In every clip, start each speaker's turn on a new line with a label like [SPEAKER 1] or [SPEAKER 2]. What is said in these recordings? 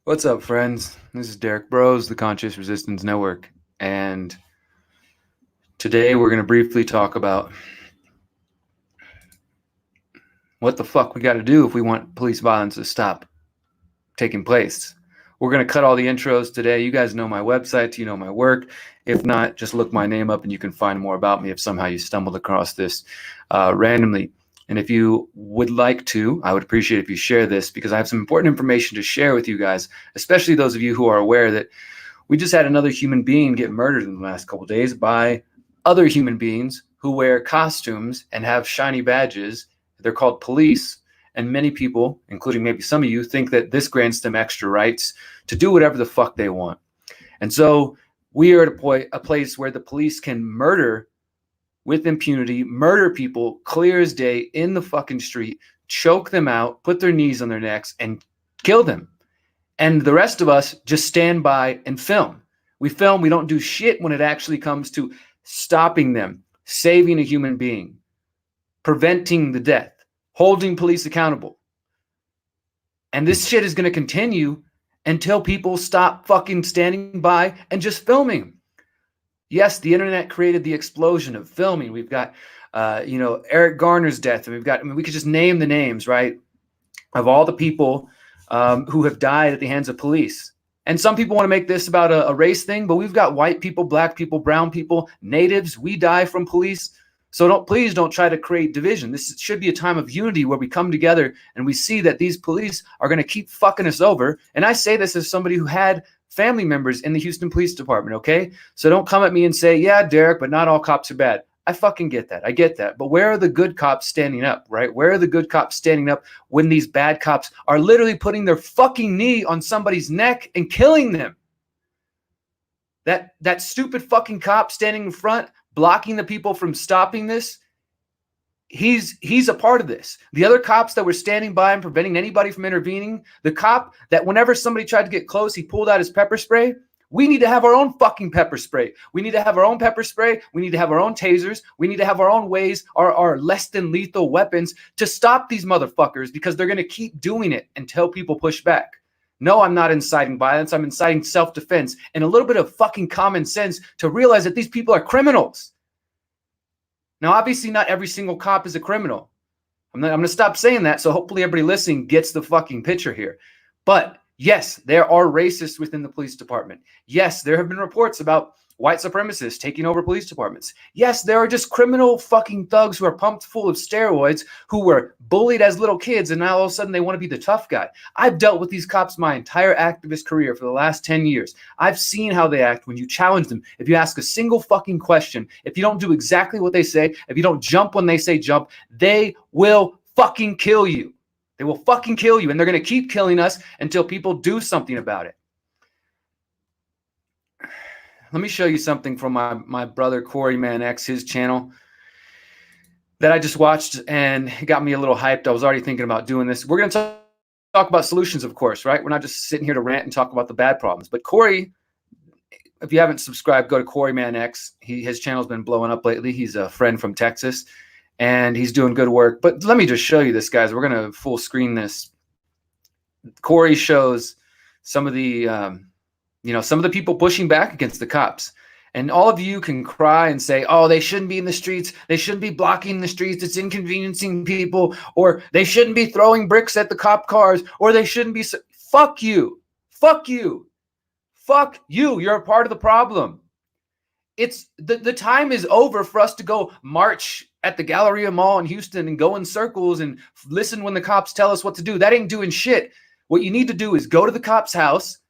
[SPEAKER 1] What's up, friends? This is Derrick Broze, the Conscious Resistance Network, and today we're going to briefly talk about what the fuck we got to do if we want police violence to stop taking place. We're going to cut all the intros today. You guys know my website, you know my work. If not, just look my name up and you can find more about me if somehow you stumbled across this randomly. And if you would like to, I would appreciate if you share this because I have some important information to share with you guys, especially those of you who are aware that we just had another human being get murdered in the last couple of days by other human beings who wear costumes and have shiny badges. They're called police. And many people, including maybe some of you, think that this grants them extra rights to do whatever the fuck they want. And so we are at a place where the police can murder with impunity, murder people clear as day in the fucking street, choke them out, put their knees on their necks, and kill them. And the rest of us just stand by and film. We film, we don't do shit when it actually comes to stopping them, saving a human being, preventing the death, holding police accountable. And this shit is going to continue until people stop fucking standing by and just filming. Yes, the internet created the explosion of filming. We've got, Eric Garner's death, and we could just name the names, right, of all the people who have died at the hands of police. And some people want to make this about a race thing, but we've got white people, black people, brown people, natives. We die from police. So please don't try to create division. This should be a time of unity where we come together and we see that these police are going to keep fucking us over. And I say this as somebody who had family members in the Houston Police Department, okay? So don't come at me and say, yeah, Derrick, but not all cops are bad. I fucking get that. I get that. But where are the good cops standing up, right? Where are the good cops standing up when these bad cops are literally putting their fucking knee on somebody's neck and killing them? That stupid fucking cop standing in front, blocking the people from stopping this, he's a part of this. The other cops that were standing by and preventing anybody from intervening, the cop that whenever somebody tried to get close, he pulled out his pepper spray. We need to have our own fucking pepper spray. We need to have our own pepper spray. We need to have our own tasers. We need to have our own ways, our less than lethal weapons to stop these motherfuckers because they're going to keep doing it until people push back. No, I'm not inciting violence. I'm inciting self-defense and a little bit of fucking common sense to realize that these people are criminals. Now, obviously, not every single cop is a criminal. I'm going to stop saying that, so hopefully everybody listening gets the fucking picture here. But yes, there are racists within the police department. Yes, there have been reports about white supremacists taking over police departments. Yes, there are just criminal fucking thugs who are pumped full of steroids who were bullied as little kids, and now all of a sudden they want to be the tough guy. I've dealt with these cops my entire activist career for the last 10 years. I've seen how they act when you challenge them. If you ask a single fucking question, if you don't do exactly what they say, if you don't jump when they say jump, they will fucking kill you. They will fucking kill you, and they're going to keep killing us until people do something about it. Let me show you something from my brother Corey Man X, his channel, that I just watched, and it got me a little hyped. I was already thinking about doing this. We're going to talk about solutions, of course, right? We're not just sitting here to rant and talk about the bad problems. But Corey, if you haven't subscribed, go to Corey Man X. His channel's been blowing up lately. He's a friend from Texas, and he's doing good work. But let me just show you this, guys. We're going to full screen this. Corey shows some of the some of the people pushing back against the cops. And all of you can cry and say, oh, they shouldn't be in the streets. They shouldn't be blocking the streets. It's inconveniencing people. Or they shouldn't be throwing bricks at the cop cars. Or they shouldn't be. Fuck you. Fuck you. Fuck you. You're a part of the problem. It's the time is over for us to go march at the Galleria Mall in Houston and go in circles and listen when the cops tell us what to do. That ain't doing shit. What you need to do is go to the cop's house.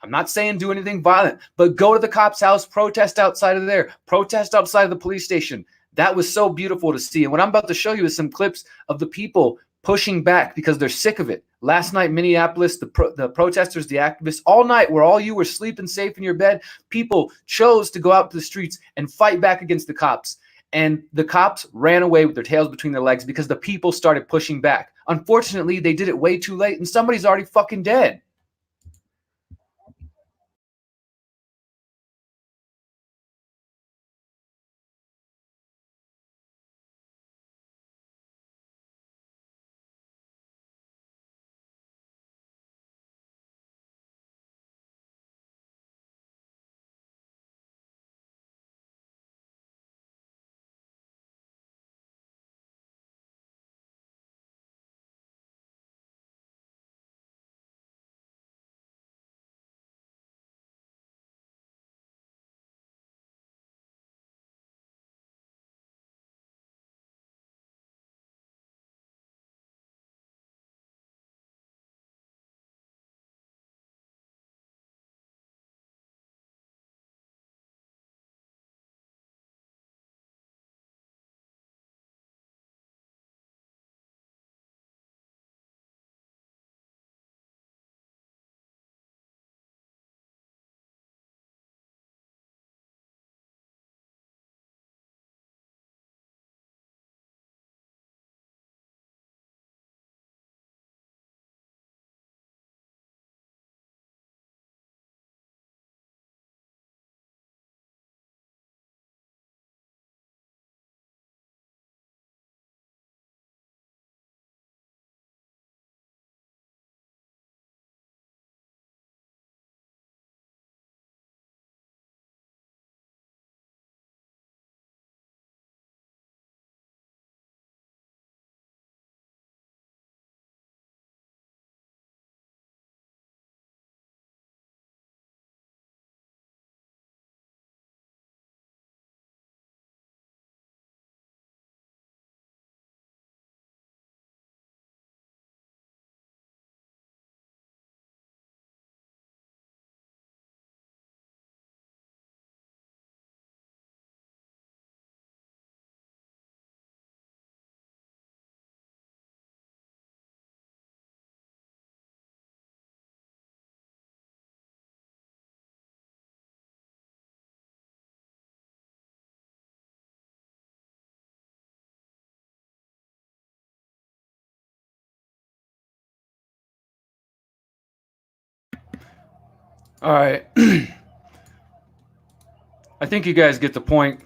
[SPEAKER 1] I'm not saying do anything violent, but go to the cop's house, protest outside of there, protest outside of the police station. That was so beautiful to see. And what I'm about to show you is some clips of the people pushing back because they're sick of it. Last night, Minneapolis, the protesters, the activists, all night where all you were sleeping safe in your bed, people chose to go out to the streets and fight back against the cops. And the cops ran away with their tails between their legs because the people started pushing back. Unfortunately, they did it way too late, and somebody's already fucking dead. All right. I think you guys get the point.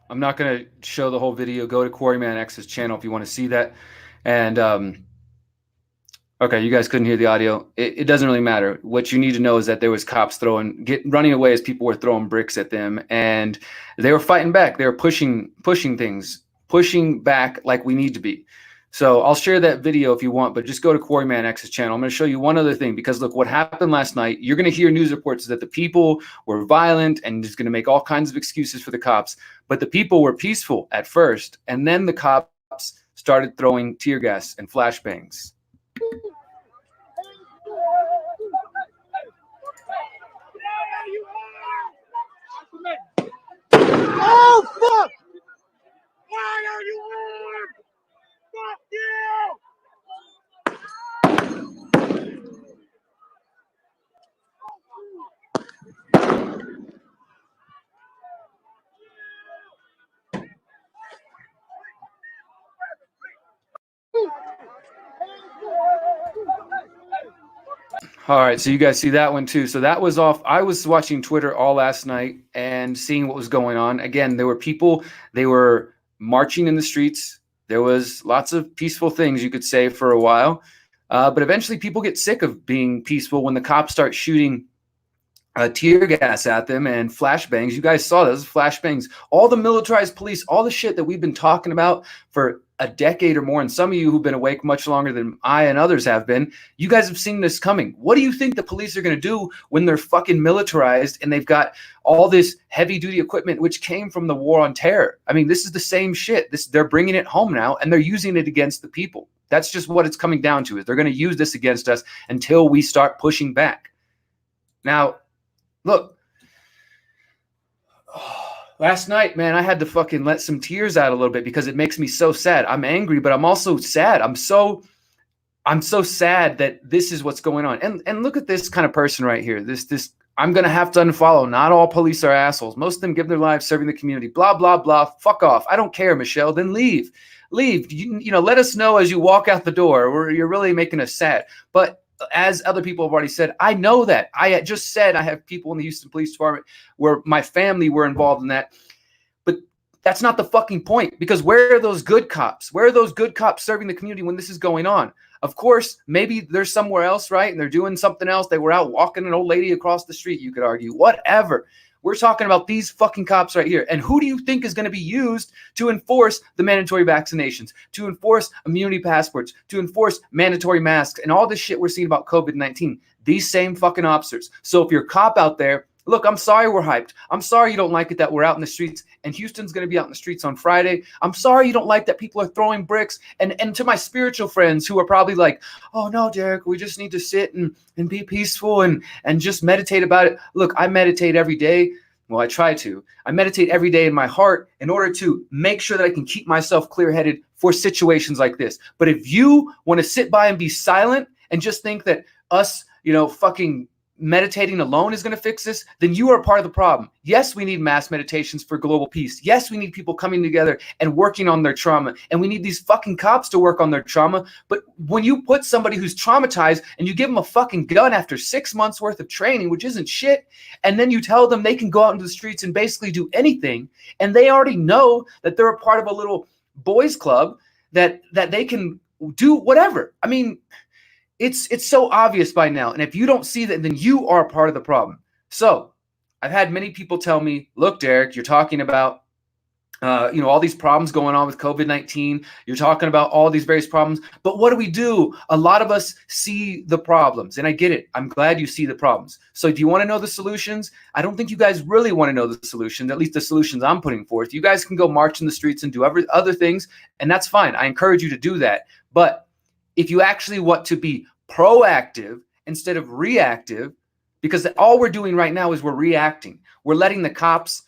[SPEAKER 1] I'm not going to show the whole video. Go to Quarryman X's channel if you want to see that. And okay, you guys couldn't hear the audio. It doesn't really matter. What you need to know is that there was cops running away as people were throwing bricks at them, and they were fighting back. They were pushing things, pushing back like we need to be. So I'll share that video if you want, but just go to Quarryman X's channel. I'm going to show you one other thing, because look, what happened last night, you're going to hear news reports that the people were violent and just going to make all kinds of excuses for the cops. But the people were peaceful at first, and then the cops started throwing tear gas and flashbangs.
[SPEAKER 2] Oh, fuck! Why are you armed? Fuck you!
[SPEAKER 1] All right, so you guys see that one too. So that was off. I was watching Twitter all last night and seeing what was going on. Again, there were people, they were marching in the streets. There was lots of peaceful things you could say for a while. But eventually people get sick of being peaceful when the cops start shooting tear gas at them and flashbangs. You guys saw those flashbangs. All the militarized police, all the shit that we've been talking about for a decade or more, and some of you who've been awake much longer than I and others have been, you guys have seen this coming. What do you think the police are going to do when they're fucking militarized and they've got all this heavy-duty equipment which came from the war on terror? I mean, this is the same shit. They're bringing it home now, and they're using it against the people. That's just what it's coming down to, is they're going to use this against us until we start pushing back. Now, look, last night, man, I had to fucking let some tears out a little bit because it makes me so sad. I'm angry, but I'm also sad. I'm so sad that this is what's going on. And look at this kind of person right here. This I'm gonna have to unfollow. Not all police are assholes. Most of them give their lives serving the community. Blah blah blah. Fuck off. I don't care, Michelle. Then leave. You know, let us know as you walk out the door. You're really making us sad. But as other people have already said, I know that. I just said I have people in the Houston Police Department where my family were involved in that. But that's not the fucking point, because where are those good cops? Where are those good cops serving the community when this is going on? Of course, maybe they're somewhere else, right? And they're doing something else. They were out walking an old lady across the street, you could argue. Whatever. We're talking about these fucking cops right here. And who do you think is going to be used to enforce the mandatory vaccinations, to enforce immunity passports, to enforce mandatory masks, and all this shit we're seeing about COVID-19? These same fucking officers. So if you're a cop out there, look, I'm sorry we're hyped. I'm sorry you don't like it that we're out in the streets, and Houston's going to be out in the streets on Friday. I'm sorry you don't like that people are throwing bricks. And to my spiritual friends who are probably like, oh, no, Derrick, we just need to sit and be peaceful and just meditate about it. Look, I meditate every day. Well, I try to. I meditate every day in my heart in order to make sure that I can keep myself clear-headed for situations like this. But if you want to sit by and be silent and just think that us, you know, fucking meditating alone is going to fix this, then you are part of the problem. Yes, we need mass meditations for global peace. Yes, we need people coming together and working on their trauma. And we need these fucking cops to work on their trauma. But when you put somebody who's traumatized and you give them a fucking gun after 6 months worth of training, which isn't shit, and then you tell them they can go out into the streets and basically do anything, and they already know that they're a part of a little boys club that they can do whatever. I mean, it's so obvious by now. And if you don't see that, then you are part of the problem. So I've had many people tell me, look, Derrick, you're talking about, all these problems going on with COVID-19. You're talking about all these various problems. But what do? A lot of us see the problems. And I get it. I'm glad you see the problems. So do you want to know the solutions? I don't think you guys really want to know the solutions, at least the solutions I'm putting forth. You guys can go march in the streets and do other things, and that's fine. I encourage you to do that. But if you actually want to be proactive instead of reactive, because all we're doing right now is we're reacting. We're letting the cops,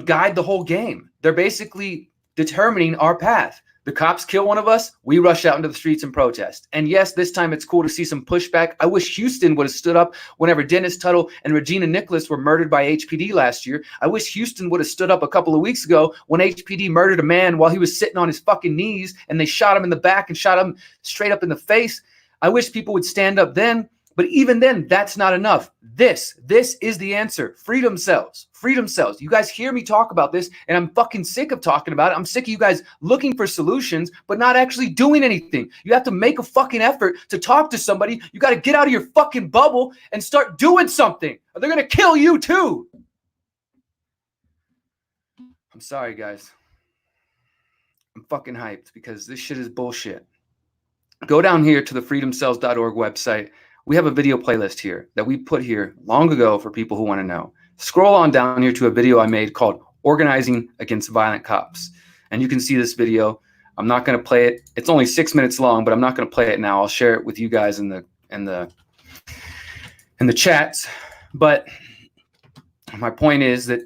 [SPEAKER 1] guide the whole game. They're basically determining our path. The cops kill one of us, we rush out into the streets and protest. And yes, this time it's cool to see some pushback. I wish Houston would have stood up whenever Dennis Tuttle and Regina Nicholas were murdered by HPD last year. I wish Houston would have stood up a couple of weeks ago when HPD murdered a man while he was sitting on his fucking knees and they shot him in the back and shot him straight up in the face. I wish people would stand up then. But even then, that's not enough. This is the answer. Freedom cells. Freedom cells. You guys hear me talk about this, and I'm fucking sick of talking about it. I'm sick of you guys looking for solutions, but not actually doing anything. You have to make a fucking effort to talk to somebody. You got to get out of your fucking bubble and start doing something, or they're going to kill you too. I'm sorry, guys. I'm fucking hyped because this shit is bullshit. Go down here to the freedomcells.org website. We have a video playlist here that we put here long ago for people who want to know. Scroll on down here to a video I made called Organizing Against Violent Cops. And you can see this video. I'm not going to play it. It's only 6 minutes long, but I'm not going to play it now. I'll share it with you guys in the chats. But my point is that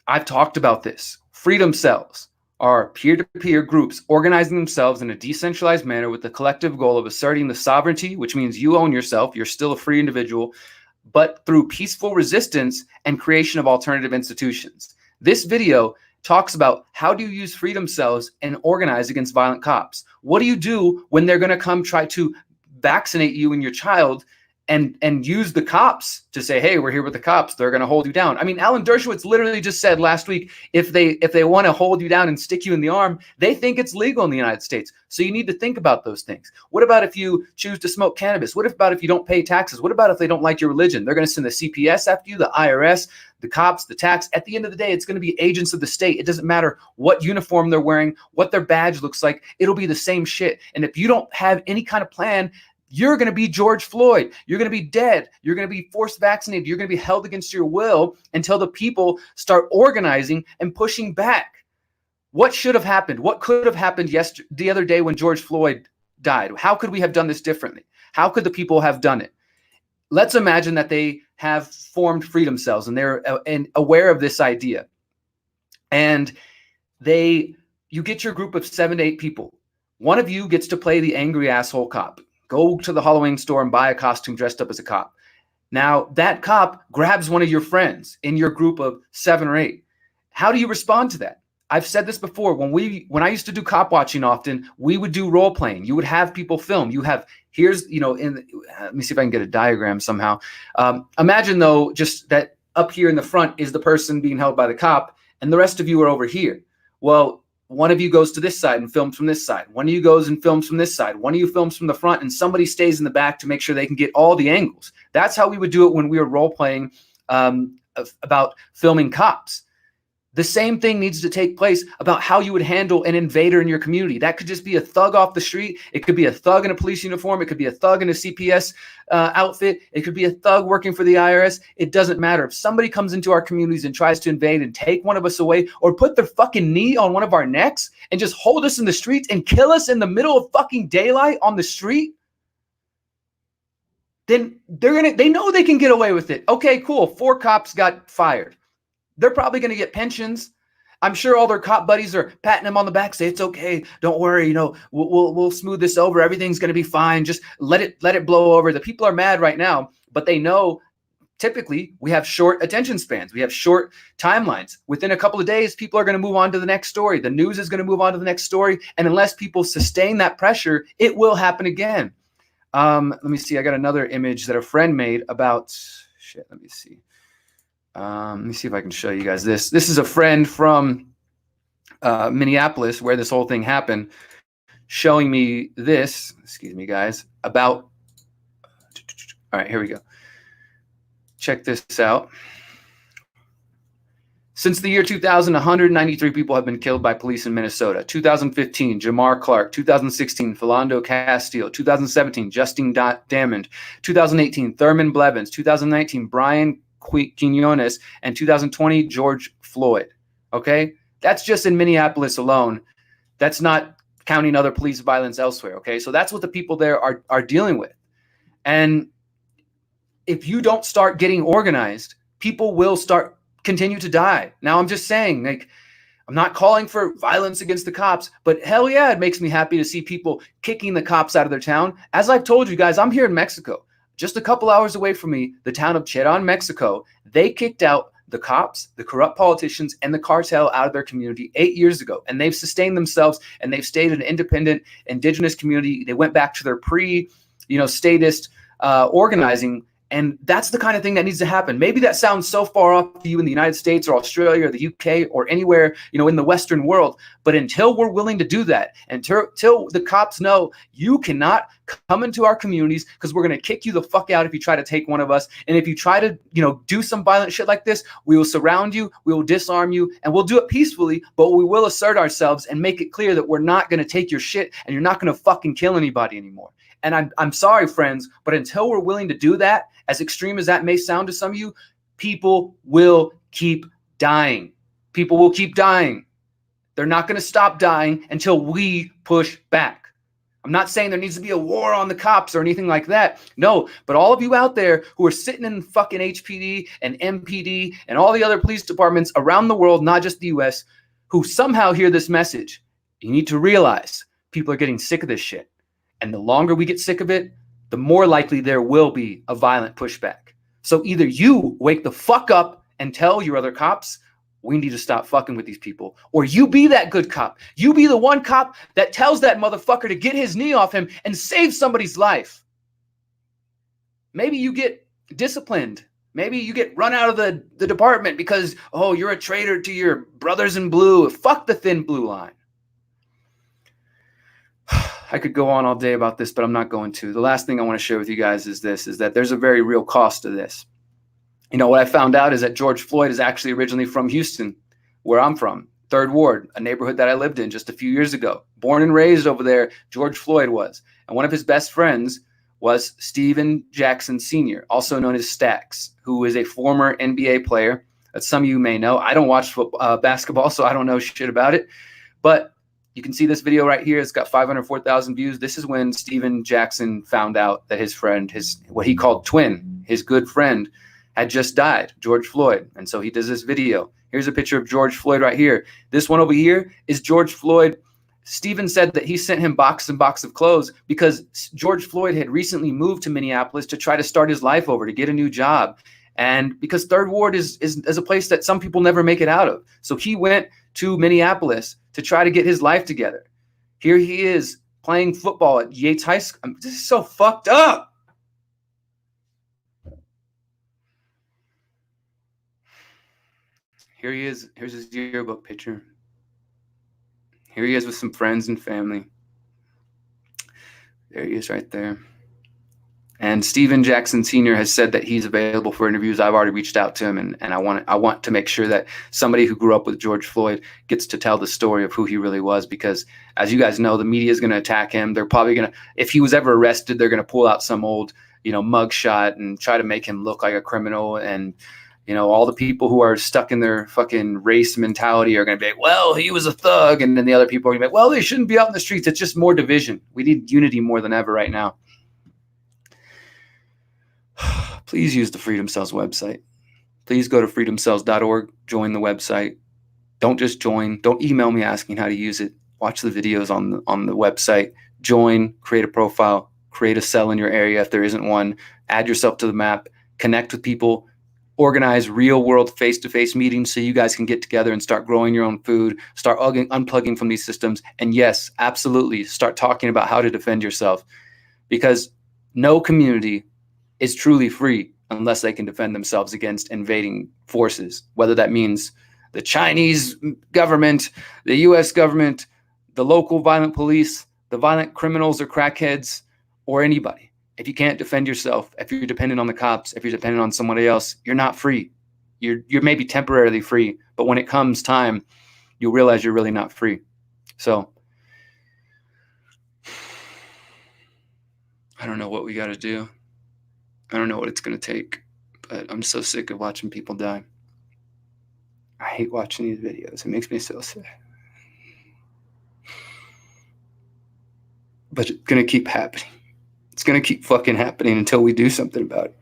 [SPEAKER 1] I've talked about this. Freedom cells are peer-to-peer groups organizing themselves in a decentralized manner with the collective goal of asserting the sovereignty, which means you own yourself, you're still a free individual, but through peaceful resistance and creation of alternative institutions. This video talks about how do you use freedom cells and organize against violent cops? What do you do when they're going to come try to vaccinate you and your child and use the cops to say, hey, we're here with the cops, they're going to hold you down? I mean, Alan Dershowitz literally just said last week, if they want to hold you down and stick you in the arm, they think it's legal in the United States. So you need to think about those things. What about if you choose to smoke cannabis? What about if you don't pay taxes? What about if they don't like your religion? They're going to send the CPS after you, the IRS, the cops, the tax. At the end of the day, it's going to be agents of the state. It doesn't matter what uniform they're wearing, what their badge looks like. It'll be the same shit. And if you don't have any kind of plan, you're going to be George Floyd. You're going to be dead. You're going to be forced vaccinated. You're going to be held against your will until the people start organizing and pushing back. What should have happened? What could have happened the other day when George Floyd died? How could we have done this differently? How could the people have done it? Let's imagine that they have formed freedom cells and they're aware of this idea. And you get your group of 7 to 8 people. One of you gets to play the angry asshole cop. Go to the Halloween store and buy a costume dressed up as a cop. Now, that cop grabs one of your friends in your group of 7 or 8. How do you respond to that? I've said this before. When I used to do cop watching often, we would do role playing. You would have people film. Let me see if I can get a diagram somehow. Imagine though, just that up here in the front is the person being held by the cop, and the rest of you are over here. Well, one of you goes to this side and films from this side. One of you goes and films from this side. One of you films from the front, and somebody stays in the back to make sure they can get all the angles. That's how we would do it when we were role playing about filming cops. The same thing needs to take place about how you would handle an invader in your community. That could just be a thug off the street. It could be a thug in a police uniform. It could be a thug in a CPS outfit. It could be a thug working for the IRS. It doesn't matter. If somebody comes into our communities and tries to invade and take one of us away or put their fucking knee on one of our necks and just hold us in the streets and kill us in the middle of fucking daylight on the street, then they know they can get away with it. Okay, cool. 4 cops got fired. They're probably going to get pensions. I'm sure all their cop buddies are patting them on the back, say, it's okay. Don't worry. We'll smooth this over. Everything's going to be fine. Just let it blow over. The people are mad right now, but they know typically we have short attention spans. We have short timelines. Within a couple of days, people are going to move on to the next story. The news is going to move on to the next story. And unless people sustain that pressure, it will happen again. Let me see. I got another image that a friend made about Let me see. Let me see if I can show you guys this. This is a friend from Minneapolis where this whole thing happened, showing me this, excuse me, guys, about, all right, here we go. Check this out. Since the year 2000, 193 people have been killed by police in Minnesota. 2015, Jamar Clark. 2016, Philando Castile. 2017, Justine Damond. 2018, Thurman Blevins. 2019, Brian Quinones, and 2020, George Floyd. Okay, that's just in Minneapolis alone. That's not counting other police violence elsewhere. Okay, so that's what the people there are dealing with. And if you don't start getting organized, people will continue to die. Now, I'm just saying, like, I'm not calling for violence against the cops, but hell yeah, it makes me happy to see people kicking the cops out of their town. As I've told you guys, I'm here in Mexico. Just a couple hours away from me, the town of Cherán, Mexico, they kicked out the cops, the corrupt politicians, and the cartel out of their community 8 years ago. And they've sustained themselves, and they've stayed an independent, indigenous community. They went back to their statist organizing. And that's the kind of thing that needs to happen. Maybe that sounds so far off to you in the United States or Australia or the UK or anywhere, in the Western world. But until we're willing to do that, until the cops know you cannot come into our communities because we're going to kick you the fuck out if you try to take one of us. And if you try to, do some violent shit like this, we will surround you, we will disarm you, and we'll do it peacefully, but we will assert ourselves and make it clear that we're not going to take your shit and you're not going to fucking kill anybody anymore. And I'm sorry, friends, but until we're willing to do that, as extreme as that may sound to some of you, people will keep dying. People will keep dying. They're not going to stop dying until we push back. I'm not saying there needs to be a war on the cops or anything like that. No, but all of you out there who are sitting in fucking HPD and MPD and all the other police departments around the world, not just the US, who somehow hear this message, you need to realize people are getting sick of this shit. And the longer we get sick of it, the more likely there will be a violent pushback. So either you wake the fuck up and tell your other cops, we need to stop fucking with these people, or you be that good cop. You be the one cop that tells that motherfucker to get his knee off him and save somebody's life. Maybe you get disciplined. Maybe you get run out of the department because, oh, you're a traitor to your brothers in blue. Fuck the thin blue line. I could go on all day about this, but I'm not going to. The last thing I want to share with you guys is that there's a very real cost to this. What I found out is that George Floyd is actually originally from Houston, where I'm from, 3rd Ward, a neighborhood that I lived in just a few years ago. Born and raised over there, George Floyd was. And one of his best friends was Steven Jackson Sr., also known as Stacks, who is a former NBA player that some of you may know. I don't watch basketball, so I don't know shit about it. But you can see this video right here. It's got 504,000 views. This is when Steven Jackson found out that his friend, what he called twin, his good friend, had just died, George Floyd. And so he does this video. Here's a picture of George Floyd right here. This one over here is George Floyd. Steven said that he sent him box and box of clothes because George Floyd had recently moved to Minneapolis to try to start his life over, to get a new job. And because 3rd Ward is a place that some people never make it out of. So he went to Minneapolis to try to get his life together. Here he is playing football at Yates High School. This is so fucked up. Here he is. Here's his yearbook picture. Here he is with some friends and family. There he is right there. And Steven Jackson Sr. has said that he's available for interviews. I've already reached out to him, and I want to make sure that somebody who grew up with George Floyd gets to tell the story of who he really was, because as you guys know, the media is going to attack him. They're probably going to, if he was ever arrested, they're going to pull out some old, mugshot and try to make him look like a criminal. And, all the people who are stuck in their fucking race mentality are going to be like, well, he was a thug. And then the other people are going to be like, well, they shouldn't be out in the streets. It's just more division. We need unity more than ever right now. Please use the Freedom Cells website. Please go to freedomcells.org, join the website. Don't just join. Don't email me asking how to use it. Watch the videos on the website. Join, create a profile, create a cell in your area if there isn't one. Add yourself to the map. Connect with people. Organize real-world face-to-face meetings so you guys can get together and start growing your own food, start unplugging from these systems. And yes, absolutely, start talking about how to defend yourself, because no community is truly free unless they can defend themselves against invading forces, whether that means the Chinese government, the US government, the local violent police, the violent criminals or crackheads, or anybody. If you can't defend yourself, if you're dependent on the cops, if you're dependent on somebody else, you're not free. You're maybe temporarily free, but when it comes time, you'll realize you're really not free. So I don't know what we got to do. I don't know what it's going to take, but I'm so sick of watching people die. I hate watching these videos. It makes me so sick. But it's going to keep happening. It's going to keep fucking happening until we do something about it.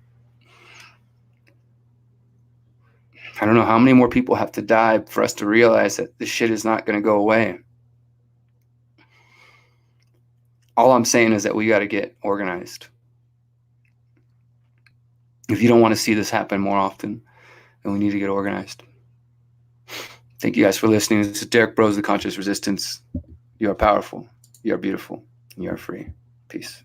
[SPEAKER 1] I don't know how many more people have to die for us to realize that this shit is not going to go away. All I'm saying is that we got to get organized. If you don't want to see this happen more often, then we need to get organized. Thank you guys for listening. This is Derrick Broze, The Conscious Resistance. You are powerful. You are beautiful. You are free. Peace.